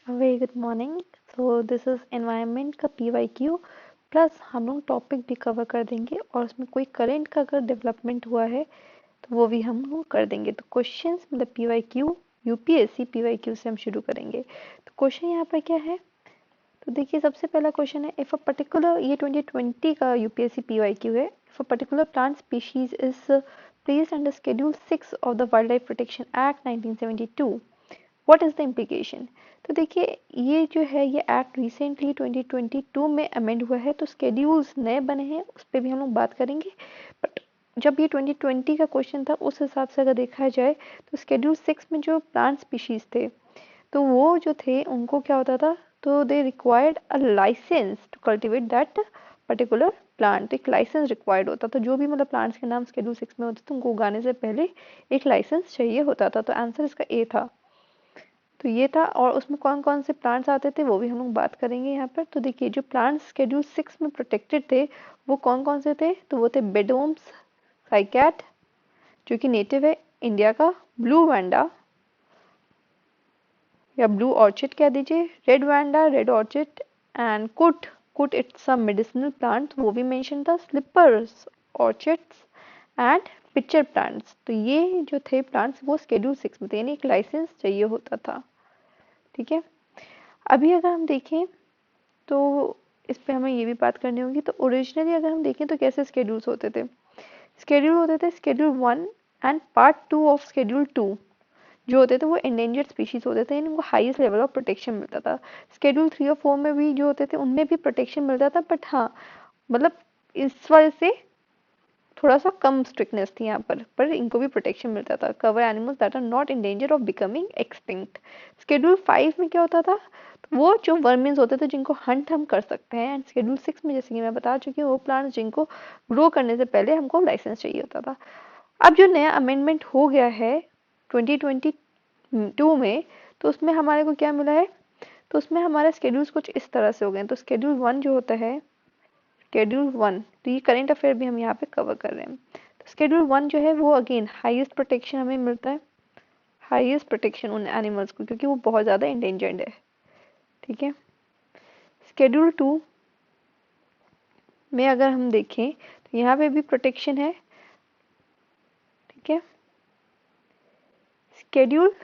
Very good morning. So this is environment का PYQ plus हम लोग टॉपिक भी कवर कर देंगे और उसमें कोई करंट का अगर डेवलपमेंट हुआ है तो वो भी हम लोग कर देंगे। तो क्वेश्चंस मतलब पीवाईक्यू यूपीएससी पीवाईक्यू से हम शुरू करेंगे। तो क्वेश्चन यहाँ पर क्या है, तो देखिए सबसे पहला क्वेश्चन है, इफ अ पर्टिकुलर, ये 2020 का यूपीएससी पीवाईक्यू है, if a particular plant species is placed under schedule 6 of the wild life protection act 1972, what is the implication. तो देखिए ये जो है ये एक्ट रिसेंटली 2022 में अमेंड हुआ है, तो स्केड्यूल्स नए बने हैं, उस पर भी हम लोग बात करेंगे। बट जब ये 2020 का क्वेश्चन था उस हिसाब से अगर देखा जाए तो स्केड्यूल 6 में जो प्लांट स्पीशीज थे तो वो जो थे उनको क्या होता था, तो they required a license to cultivate that particular plant. एक लाइसेंस रिक्वायर्ड होता था, जो भी मतलब प्लांट्स के नाम शेड्यूल 6 में होते थे उनको उगाने से पहले एक लाइसेंस चाहिए होता था। तो आंसर इसका ए था। तो ये था, और उसमें कौन कौन से प्लांट्स आते थे वो भी हम लोग बात करेंगे यहाँ पर। तो देखिए जो प्लांट्स शेड्यूल 6 में प्रोटेक्टेड थे वो कौन कौन से थे, तो वो थे बेडोम्स, साइकैट जो कि नेटिव है इंडिया का, ब्लू वैंडा या ब्लू ऑर्चिड कह दीजिए, red Wanda, red orchid, and कुट। कुट इट्स अ मेडिसिनल प्लांट, वो भी मेंशन था, slippers orchids and picture plants. तो ये जो थे प्लांट्स वो शेड्यूल 6 में थे, यानी एक लाइसेंस चाहिए होता था। ठीक है, अभी अगर हम देखें तो इस पे हमें ये भी बात करनी होगी। तो ओरिजिनली अगर हम देखें तो कैसे स्केड्यूल्स होते थे, स्केड्यूल होते थे schedule 1 and part 2 of schedule 2 जो होते थे वो एंडेंजर्ड स्पीशीज होते थे, इनको हाईएस्ट लेवल ऑफ प्रोटेक्शन मिलता था। शेड्यूल 3 और 4 में भी जो होते थे उनमें भी प्रोटेक्शन मिलता था, बट हाँ मतलब इस वजह से थोड़ा सा कम स्ट्रिक्टनेस थी यहाँ पर इनको भी प्रोटेक्शन मिलता था। Cover animals that are not in danger of becoming extinct. Schedule 5 में क्या होता था, तो वो जो वर्मिन्स होते थे जिनको हंट हम कर सकते हैं। एंड शेड्यूल 6 में जैसे कि मैं बता चुकी हूँ वो प्लांट्स जिनको ग्रो करने से पहले हमको लाइसेंस चाहिए होता था। अब जो नया अमेंडमेंट हो गया है 2022 में, तो उसमें हमारे को क्या मिला है, तो उसमें हमारे स्केड्यूल्स कुछ इस तरह से हो गए। तो शेड्यूल 1 जो होता है, शेड्यूल 1, तो ये करंट अफेयर भी हम यहाँ पे कवर कर रहे हैं। तो शेड्यूल 1 जो है वो अगेन हाईएस्ट प्रोटेक्शन हमें मिलता है, हाईएस्ट प्रोटेक्शन उन एनिमल्स को क्योंकि वो बहुत ज़्यादा इंडेंजर्ड है। ठीक है, शेड्यूल 2 में अगर हम देखें तो यहाँ पे भी प्रोटेक्शन है। ठीक है, शेड्यूल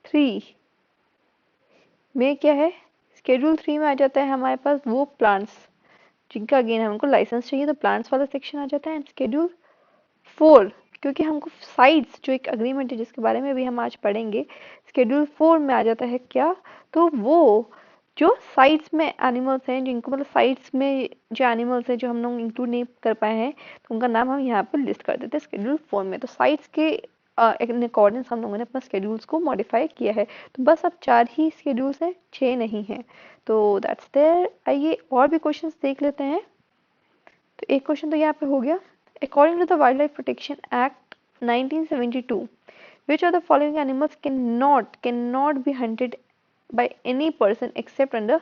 3 में क्या है, शेड्यूल 3 में आ जाता है हमारे पास वो प्लांट्स जिनका अगेन हमको लाइसेंस चाहिए, तो प्लांट्स वाला सेक्शन आ जाता है। एंड शेड्यूल 4, क्योंकि हमको साइट्स जो एक अग्रीमेंट है जिसके बारे में भी हम आज पढ़ेंगे, शेड्यूल 4 में आ जाता है क्या, तो वो जो साइट्स में एनिमल्स हैं जिनको मतलब साइट्स में जो एनिमल्स हैं जो हम लोग इंक्लूड नहीं कर पाए हैं तो उनका नाम हम यहाँ पर लिस्ट कर देते हैं शेड्यूल 4 में। तो साइट्स के इन अकॉर्डेंस हम लोगों ने अपना शेड्यूल्स को मॉडिफाई किया है। तो बस अब 4 ही शेड्यूल्स हैं, 6 नहीं हैं। तो दैट्स देयर। आइए और भी क्वेश्चंस देख लेते हैं। तो एक क्वेश्चन तो यहाँ पे हो गया, according to the wild life protection act 1972, which of the following animals cannot be hunted by any person except under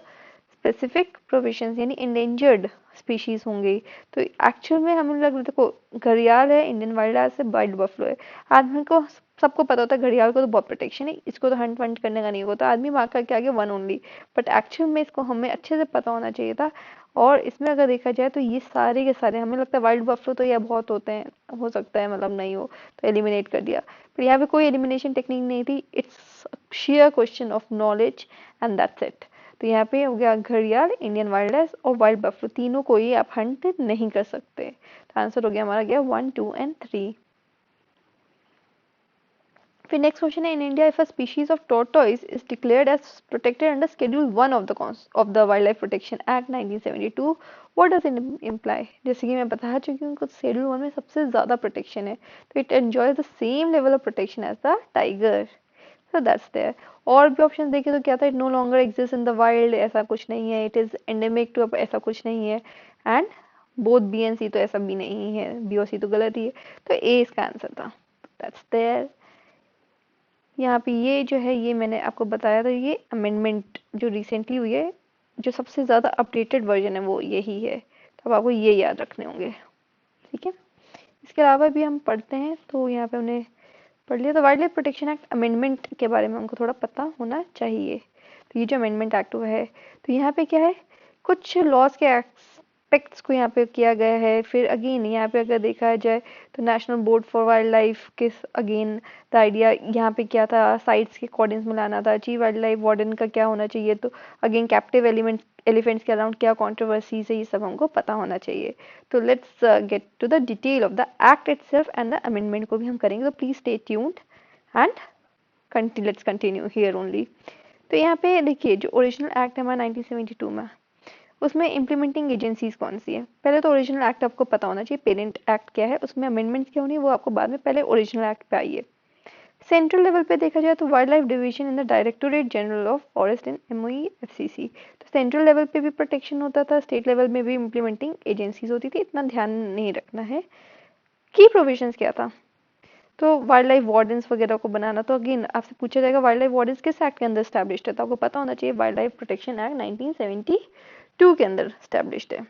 specific provisions, यानी इंडेंजर्ड स्पीशीज होंगे। तो एक्चुअल में हमें लग देखो घड़ियाल है, इंडियन वाइल्ड लाइफ है, वाइल्ड बफलो है। आदमी को सबको पता होता है घड़ियाल को तो बहुत प्रोटेक्शन है, इसको तो हंट वंट करने का नहीं होता, आदमी मार करके आगे वन ओनली। बट एक्चुअल में इसको हमें अच्छे से पता होना चाहिए था। और इसमें अगर देखा जाए तो ये सारे के सारे हमें लगता है वाइल्ड बफलो तो ये बहुत होते हैं, हो सकता है मतलब नहीं हो तो एलिमिनेट कर दिया। पर यहाँ पे कोई एलिमिनेशन टेक्निक नहीं थी, its share question of knowledge and that's it. तो यहाँ पे हो गया घड़ियाल, इंडियन वाइल्ड लाइफ और वाइल्ड बफलो, तीनों को ही आप हंट नहीं कर सकते। तो आंसर हो गया हमारा गया 1, 2 एंड 3। फिर नेक्स्ट क्वेश्चन है, in India if a species of tortoise is declared as protected under schedule 1 of the wild life protection act 1972, what does it imply. जैसे कि मैं बता चुकी हूँ शेड्यूल 1 में सबसे ज्यादा प्रोटेक्शन है, तो it enjoys the same level of protection as the tiger. So that's there. और भी ऑप्शन देखे तो क्या था, it no longer exist in the wild, ऐसा कुछ नहीं है। इट इज एंडेमिक टू, ऐसा कुछ नहीं है। एंड बोथ बी एंड सी, तो ऐसा भी नहीं है, बी और सी तो गलत ही है। तो ए इसका आंसर था। That's there. यहाँ पे ये जो है ये मैंने आपको बताया था, ये अमेंडमेंट जो रिसेंटली हुई है, जो सबसे ज़्यादा अपडेटेड वर्जन है वो यही है। तो अब आपको ये याद रखने होंगे। ठीक है, इसके अलावा भी हम पढ़ते हैं, तो यहाँ पे हमने पढ़ लिया। तो wild life protection act amendment के बारे में हमको थोड़ा पता होना चाहिए। तो ये जो अमेंडमेंट एक्ट हुआ है, तो यहाँ पे क्या है, कुछ लॉज के एस्पेक्ट्स को यहाँ पे किया गया है। फिर अगेन यहाँ पे अगर देखा जाए तो national board for wild life के अगेन द आइडिया यहाँ पे क्या था, साइट्स के अकॉर्डिंग में लाना था। चीफ वाइल्ड लाइफ वार्डन का क्या होना चाहिए, तो अगेन कैप्टिव एलिफेंट्स के अराउंड क्या कॉन्ट्रोवर्सीज है, ये सब हमको पता होना चाहिए। तो let's get to the detail of the act itself and the amendment को भी हम करेंगे, तो please stay tuned and let's continue here only. तो यहाँ पे देखिए जो ओरिजिनल एक्ट है हमारा 1972 में, उसमें इम्प्लीमेंटिंग एजेंसीज कौन सी है। पहले तो ओरिजिनल एक्ट आपको पता होना चाहिए, पेरेंट एक्ट क्या है, उसमें अमेंडमेंट्स क्या होनी है वो आपको बाद में, पहले ओरिजिनल एक्ट पे आइए। सेंट्रल लेवल पे देखा जाए तो wild life division in the directorate general of forest in MOEFCC। तो सेंट्रल लेवल पे भी प्रोटेक्शन होता था, स्टेट लेवल में भी इम्प्लीमेंटिंग एजेंसीज होती थी, इतना ध्यान नहीं रखना है। की प्रोविजंस क्या था, तो वाइल्ड लाइफ वार्डन्स वगैरह को बनाना। तो अगेन आपसे पूछा जाएगा वाइल्ड लाइफ वार्डन्स किस एक्ट के अंदर स्टैब्लिश्ड है, तो आपको पता होना चाहिए वाइल्ड लाइफ प्रोटेक्शन एक्ट 1972 के अंदर स्टैब्लिश्ड है।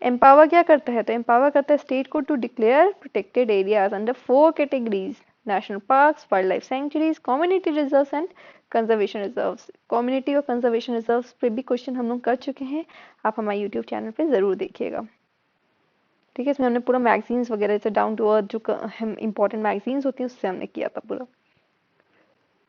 एम्पावर क्या करता है, तो एम्पावर करता है स्टेट को to declare protected areas under 4 categories, national parks, wildlife sanctuaries, community reserves and conservation reserves. Community और कंजर्वेशन रिजर्व्स पे भी क्वेश्चन हम लोग कर चुके हैं, आप हमारे यूट्यूब चैनल पे जरूर देखिएगा। ठीक है, इसमें हमने पूरा मैगजीन्स वगैरह से डाउन टू अर्थ जो हम इंपॉर्टेंट मैगजीन्स होती हैं उससे हमने किया था पूरा।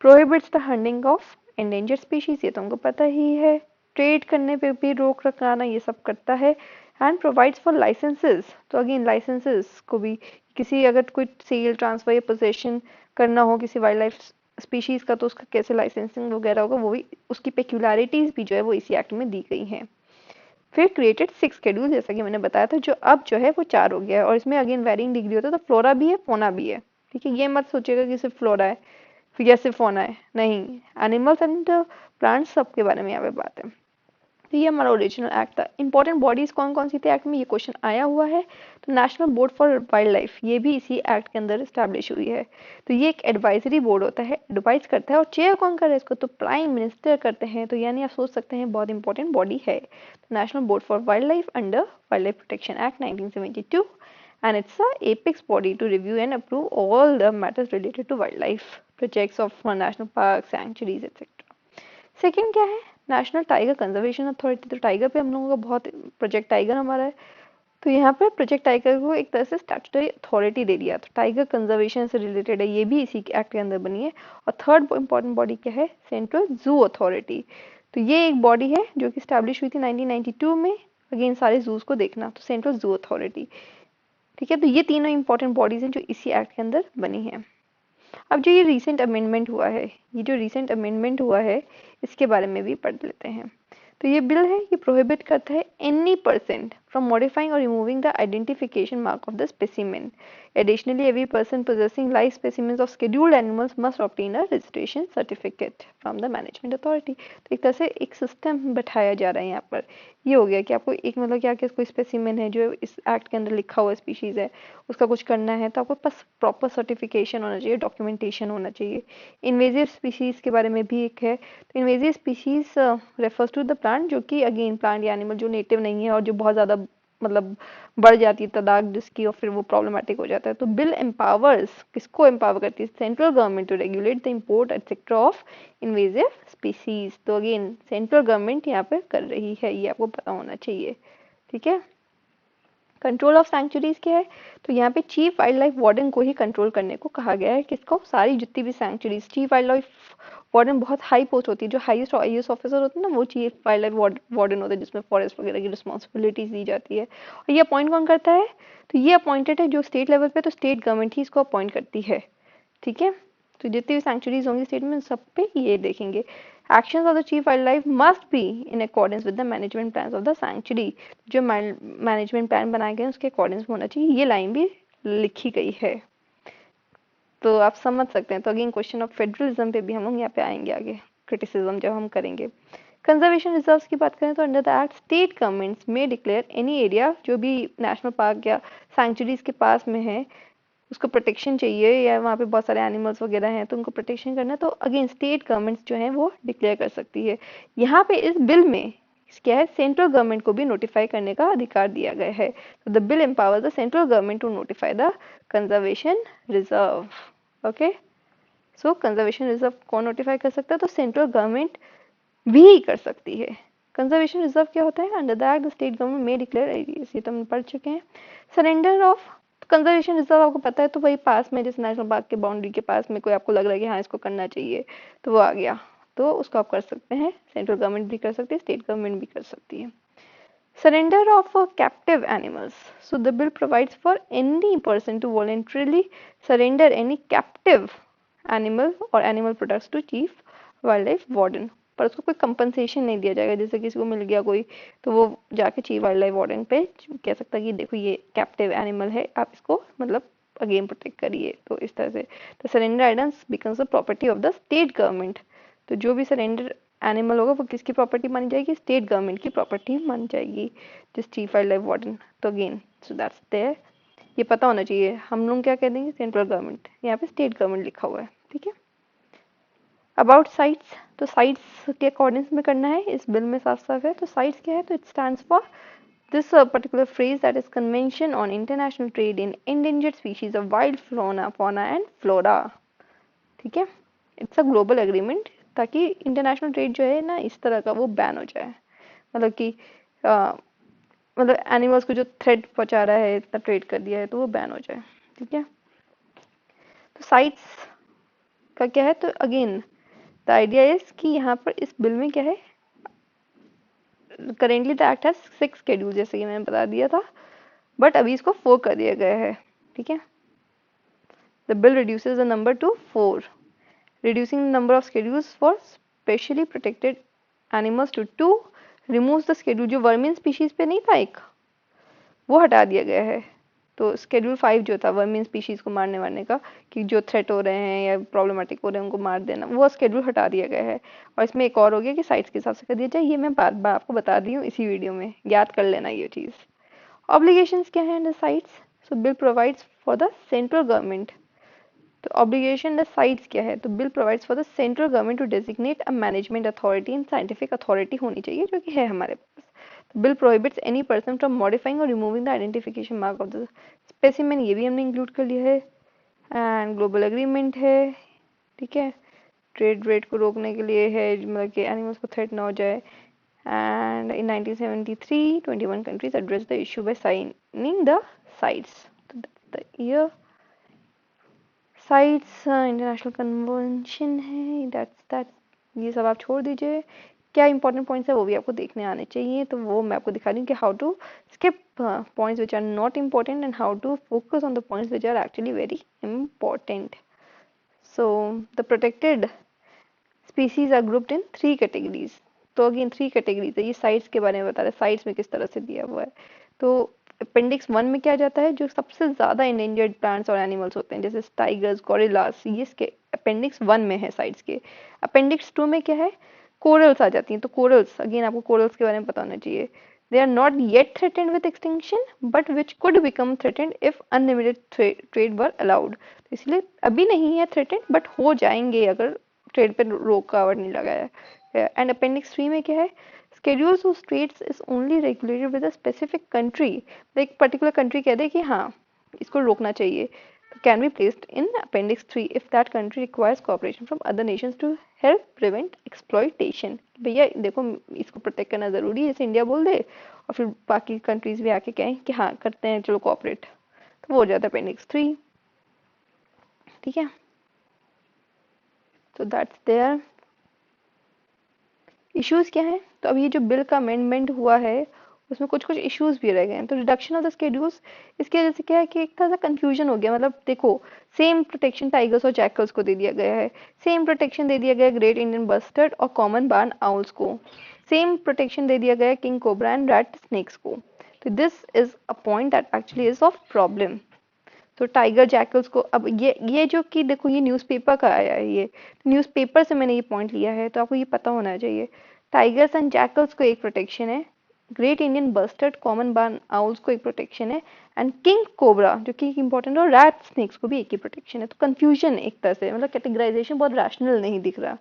Prohibits the hunting of endangered species, ये तो हमको पता ही है। ट्रेड करने पे भी रोक लगाना ये सब करता है। एंड प्रोवाइड्स फॉर लाइसेंसेस, तो अगेन लाइसेंसेस को भी किसी अगर कोई सेल ट्रांसफर या पोजेशन करना हो किसी वाइल्ड लाइफ स्पीशीज का, तो उसका कैसे लाइसेंसिंग वगैरह होगा, वो भी उसकी पेक्यूलरिटीज भी जो है वो इसी एक्ट में दी गई हैं। फिर क्रिएटेड 6 शेड्यूल, जैसा कि मैंने बताया था, जो अब जो है वो 4 हो गया है, और इसमें अगेन वेरिंग डिग्री होता है, तो फ्लोरा भी है, फोना भी है। ठीक है, ये मत सोचिएगा कि सिर्फ फ्लोरा है फिर या सिर्फ फोना है, नहीं, एनिमल्स एंड प्लांट्स सबके बारे में यहाँ पे बात है। तो ये हमारा ओरिजिनल एक्ट था। इंपॉर्टेंट बॉडीज कौन कौन सी थी एक्ट में, ये क्वेश्चन आया हुआ है। तो national board for wild life, ये भी इसी एक्ट के अंदर स्टैब्लिश हुई है। तो ये एक एडवाइजरी बोर्ड होता है, एडवाइज करता है, और चेयर कौन कर रहा है इसको, तो प्राइम मिनिस्टर करते हैं। तो यानी आप सोच सकते हैं बहुत इंपॉर्टेंट बॉडी है। तो national board for wild life under wild life protection act 1972, and it's a apex body to review and approve all the matters related to wildlife projects of national parks, sanctuaries, etc. Second क्या है, national tiger conservation authority. तो tiger पे हम लोगों का बहुत, project tiger हमारा है, तो यहाँ पे प्रोजेक्ट टाइगर को एक तरह से स्टैट्यूटरी अथॉरिटी दे दिया। तो टाइगर कंजर्वेशन से रिलेटेड है, ये भी इसी एक्ट के अंदर बनी है। और थर्ड इंपॉर्टेंट बॉडी क्या है, सेंट्रल जू अथॉरिटी। तो ये एक बॉडी है जो कि स्टैब्लिश हुई थी 1992 में, अगेन सारे जूस को देखना, तो सेंट्रल जू अथॉरिटी। ठीक है, तो ये तीनों इंपॉर्टेंट बॉडीज हैं जो इसी एक्ट के अंदर बनी हैं। अब जो ये रीसेंट अमेंडमेंट हुआ है, ये जो रीसेंट अमेंडमेंट हुआ है, इसके बारे में भी पढ़ लेते हैं। तो ये बिल है, ये प्रोहिबिट करता है एनी पर्सन फ्रॉम मॉडिफाइंग और removing the identification mark of the specimen. Additionally, every person possessing live specimens of scheduled animals must obtain a registration certificate from the management authority। तो एक तरह से एक सिस्टम बैठाया जा रहा है यहाँ पर। ये हो गया कि आपको एक मतलब क्या कि कोई स्पेसिमेन है जो इस एक्ट के अंदर लिखा हुआ स्पीशीज है, उसका कुछ करना है तो आपको पास प्रॉपर सर्टिफिकेशन होना चाहिए, डॉक्यूमेंटेशन होना चाहिए। इन्वेजिव स्पीशीज के बारे में भी एक है। तो invasive species refers to the plant, जो कि अगेन प्लांट या एनिमल जो नेटिव नहीं है और जो बहुत ज़्यादा मतलब बढ़ जाती है तादाद जिसकी, और फिर वो प्रॉब्लमेटिक हो जाता है। तो बिल एम्पावर्स, किसको एम्पावर करती है, central government to regulate the import etcetera of invasive species. तो अगेन सेंट्रल गवर्नमेंट यहाँ पे कर रही है, ये आपको पता होना चाहिए। ठीक है, कंट्रोल ऑफ सैंक्चुरीज क्या है, तो यहाँ पे चीफ वाइल्ड लाइफ वार्डन को ही कंट्रोल करने को कहा गया है। किसको, सारी जितनी भी sanctuaries. Chief wild life warden बहुत हाई पोस्ट होती है, जो हाईएस्ट आईएएस ऑफिसर होते हैं ना, वो चीफ वाइल्ड लाइफ वार्डन होते हैं, जिसमें फॉरेस्ट वगैरह की रिस्पॉन्सिबिलिटीज दी जाती है। और ये अपॉइंट कौन करता है, तो ये अपॉइंटेड है जो स्टेट लेवल पे, तो स्टेट गवर्नमेंट ही इसको अपॉइंट करती है। ठीक है, तो जितनी भी सैंक्चुरीज होंगी स्टेट में सब पे ये देखेंगे। Actions of the chief wildlife must be in accordance with the management plans of the sanctuary। जो मैनेजमेंट प्लान बनाए गए उसके अकॉर्डिंग होना चाहिए, ये लाइन भी लिखी गई है। तो आप समझ सकते हैं। तो अगेन क्वेश्चन ऑफ फेडरलिज्म पे भी हम लोग यहाँ पे आएंगे आगे, क्रिटिसिज्म जब हम करेंगे। कंजर्वेशन रिजर्व्स की बात करें तो under the act state governments में डिक्लेयर एनी एरिया जो भी नेशनल पार्क या सैंक्चुरीज के पास में है, उसको प्रोटेक्शन चाहिए या वहाँ पे बहुत सारे एनिमल्स वगैरह हैं तो उनको प्रोटेक्शन करना है, तो अगेन स्टेट गवर्नमेंट्स जो हैं वो डिक्लेयर कर सकती है। यहाँ पे इस बिल में क्या है, सेंट्रल गवर्नमेंट को भी नोटिफाई करने का अधिकार दिया गया है। तो the bill empowers the central government to notify the conservation reserve. Okay, so conservation reserve कौन नोटिफाई कर सकता है? तो सेंट्रल गवर्नमेंट भी कर सकती है। कंजर्वेशन रिजर्व क्या होता है? Under the act the state government में डिक्लेयर एरियाज, ये तो हम पढ़ चुके हैं। सरेंडर ऑफ कंजर्वेशन रिजर्व आपको पता है, तो वही पास में जैसे नेशनल पार्क के बाउंड्री के पास में कोई आपको लग रहा है कि हाँ इसको करना चाहिए, तो वो आ गया, तो उसको आप कर सकते हैं। सेंट्रल गवर्नमेंट भी कर सकती है, स्टेट गवर्नमेंट भी कर सकती है। Surrender of captive animals. So the bill provides for any person to voluntarily surrender any captive animal or animal products to chief wildlife warden. पर उसको कोई कंपनसेशन नहीं दिया जाएगा, जैसे किसी को मिल गया कोई तो वो जाके चीफ वाइल्ड लाइफ वार्डन पे कह सकता है कि देखो ये कैप्टिव एनिमल है, आप इसको मतलब अगेन प्रोटेक्ट करिए। तो इस तरह से the surrender items becomes the property of the state government. तो जो भी सरेंडर एनिमल होगा वो किसकी प्रॉपर्टी मानी जाएगी? स्टेट गवर्नमेंट की प्रॉपर्टी मानी जाएगी, जिस चीफ वाइल्ड लाइफ वार्डन। तो अगेन सो दैट्स देयर, ये पता होना चाहिए। हम लोग क्या कह देंगे? सेंट्रल गवर्नमेंट, यहाँ पे स्टेट गवर्नमेंट लिखा हुआ है, ठीक है। अबाउट साइट्स, तो साइट्स के अकॉर्डिंग में करना है, इस बिल में साफ साफ है। तो साइट्स क्या है? तो it stands for this particular phrase that is convention on international trade in endangered species of wild fauna and flora, ठीक है। इट्स अ ग्लोबल एग्रीमेंट, ताकि इंटरनेशनल ट्रेड जो है ना इस तरह का वो बैन हो जाए, मतलब कि मतलब एनिमल्स को जो थ्रेट पहुंचा रहा है, इतना ट्रेड कर दिया है, तो वो बैन हो जाए, ठीक है। तो साइट्स का क्या है? तो अगेन द आइडिया इज कि यहाँ पर इस बिल में क्या है, currently the act has 6 schedule, जैसे कि मैंने बता दिया था, बट अभी इसको 4 कर दिया गया है, ठीक है। The bill reduces the number two 4, reducing the number of schedules for specially protected animals to 2, removes the schedule, जो वर्मिन स्पीशीज पे नहीं था एक, वो हटा दिया गया है। तो शेड्यूल 5 जो था वर्मिन स्पीशीज को मारने का, कि जो थ्रेट हो रहे हैं या प्रॉब्लमेटिक हो रहे हैं उनको मार देना, वो शेड्यूल हटा दिया गया है। और इसमें एक और हो गया कि साइट्स के हिसाब से कर दिया जाए, ये मैं बार बार आपको बता दी हूँ इसी वीडियो में, याद कर लेना ये चीज़। ऑब्लिगेशंस क्या है under sites? So bill provides for the central government, तो ऑब्लिगेशन द साइट्स क्या है? तो bill provides for the central government to designate a management authority and scientific authority होनी चाहिए, जो कि है हमारे पास। Bill prohibits any person from modifying और removing the identification mark of the specimen, ये भी हमने इंक्लूड कर लिया है। एंड ग्लोबल एग्रीमेंट है, ठीक है, ट्रेड रेट को रोकने के लिए है, मतलब कि एनिमल्स को थ्रेट ना हो जाए। And in 1973 21 countries addressed the issue by signing the CITES, so that's the year। Sites international convention है, दैट ये सब आप छोड़ दीजिए। क्या इंपॉर्टेंट पॉइंट्स है वो भी आपको देखने आने चाहिए, तो वो मैं आपको दिखा रही हूँ कि how to skip points which are not important and how to focus on the points which are actually very important. So the protected species are grouped in 3 categories. तो अगेन 3 कैटेगरीज है, ये साइट्स के बारे में बता रहे हैं, साइट्स में किस तरह से दिया हुआ है। तो अपेंडिक्स 1 में क्या जाता है? जो सबसे ज्यादा इंडेंजर्ड प्लांट्स और एनिमल्स होते हैं, जैसे टाइगर्स, गोरिल्लास, ये इसके अपेंडिक्स 1 में है साइट्स के। अपेंडिक्स 2 में क्या है? कोरल्स आ जाती हैं। तो कोरल्स, अगेन आपको कोरल्स के बारे में पता होना चाहिए। They are not yet threatened with extinction but which could become threatened if unlimited trade were allowed, तो इसलिए अभी नहीं है थ्रेटेंड, बट हो जाएंगे अगर ट्रेड पे रोकावट नहीं लगाया। एंड अपेंडिक्स 3 में क्या है? schedules whose trades is only regulated with a specific country, एक पर्टिकुलर कंट्री कह दे कि हाँ इसको रोकना चाहिए, तो can be placed in appendix 3 if that country requires cooperation from other nations to help prevent exploitation. भैया देखो इसको प्रोटेक्ट करना जरूरी है, जैसे इंडिया बोल दे और फिर बाकी कंट्रीज भी आके कहें कि हाँ करते हैं चलो कोऑपरेट, तो वो हो जाता है अपेंडिक्स 3, ठीक है। तो दैट्स देयर। इश्यूज क्या है? तो अब ये जो बिल का अमेंडमेंट हुआ है उसमें कुछ कुछ इश्यूज भी रह गए हैं। तो रिडक्शन ऑफ द स्केड्यूल्स, इसकी वजह से क्या है कि एक तरह से कंफ्यूजन हो गया। मतलब देखो सेम प्रोटेक्शन टाइगर्स और जैकल्स को दे दिया गया है, सेम प्रोटेक्शन दे दिया गया ग्रेट इंडियन बस्टर्ड और कॉमन बार्न आउल्स को, सेम प्रोटेक्शन दे दिया गया king cobra and rat snakes को। तो this is a point that actually is of problem. तो टाइगर जैकल्स को अब ये जो कि देखो ये न्यूज़पेपर का आया है, ये न्यूज़पेपर से मैंने ये पॉइंट लिया है, तो आपको ये पता होना चाहिए। टाइगर्स एंड जैकल्स को एक प्रोटेक्शन है, great Indian bustard common barn owls को एक प्रोटेक्शन है, एंड किंग कोबरा जो कि इंपॉर्टेंट और रैट स्नेक्स को भी एक ही प्रोटेक्शन है। तो कंफ्यूजन एक तरह से, मतलब कैटेगराइजेशन बहुत रैशनल नहीं दिख रहा।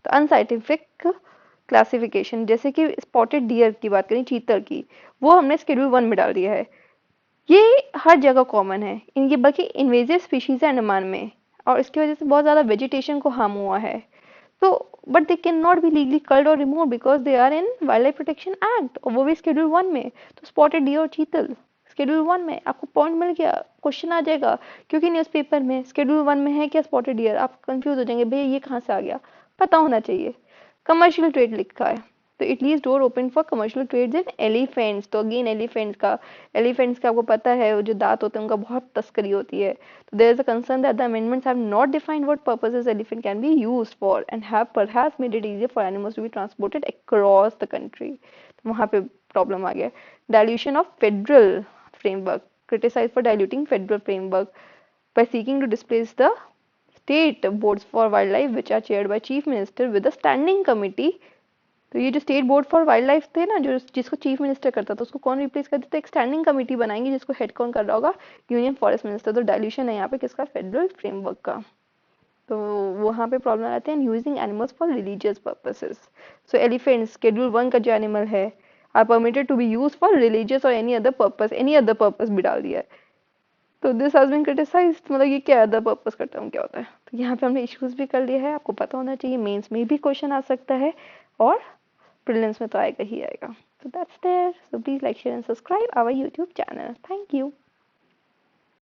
तो अनसाइंटिफिक क्लासिफिकेशन, जैसे कि स्पॉटेड डियर की बात करें, चीतर की, वो हमने शेड्यूल 1 में डाल दिया है, ये हर जगह कॉमन है। इनके बाकी इन्वेजिव स्पीशीज है अंडमान में, और इसकी वजह से बहुत ज़्यादा वेजिटेशन को हार्म हुआ है। तो but they can not be legally culled और remove because they are in wild life protection act, और वो भी शेड्यूल 1 में। तो स्पॉटेड डियर और चीतल शेड्यूल 1 में, आपको पॉइंट मिल गया, क्वेश्चन आ जाएगा क्योंकि न्यूज़पेपर में शेड्यूल 1 में है क्या स्पॉटेड डियर, आप कंफ्यूज हो जाएंगे भैया ये कहाँ से आ गया, पता होना चाहिए। कमर्शियल ट्रेड लिखा है, तो it leaves door open for commercial trades in elephants. तो अगेन एलिफेंट्स का आपको पता है वो जो दांत होते हैं उनका बहुत तस्करी होती है। तो there is a concern that the amendments have not defined what purposes elephant can be used for and have perhaps made it easier for animals to be transported across the country. तो वहाँ पे problem आ गया। Dilution of federal framework, criticise for diluting federal framework by seeking to displace the state boards for wildlife which are chaired by chief minister with a standing committee। तो ये जो state board for wild life थे ना, जो जिसको chief minister करता था, उसको कौन रिप्लेस कर देता, एक स्टैंडिंग कमेटी बनाएंगे जिसको हेड कौन कर रहा होगा, यूनियन फॉरेस्ट मिनिस्टर। तो डाइल्यूशन है यहाँ पे किसका, फेडरल फ्रेमवर्क का। तो वहाँ पे प्रॉब्लम आते हैं using animals for religious purposes. So elephant schedule 1 का जो एनिमल है are permitted to be use for religious और एनी अदर पर्पस भी डाल दिया है। तो दिस हैज बीन क्रिटिसाइज्ड, मतलब ये क्या अदर पर्पस करता हूँ क्या होता है। तो यहाँ पे हमने इश्यूज भी कर लिया है, आपको पता होना चाहिए, मेंस में भी क्वेश्चन आ सकता है और प्रीलिम्स में तो आएगा ही आएगा। So that's there. So please like, share and subscribe our YouTube channel. Thank you.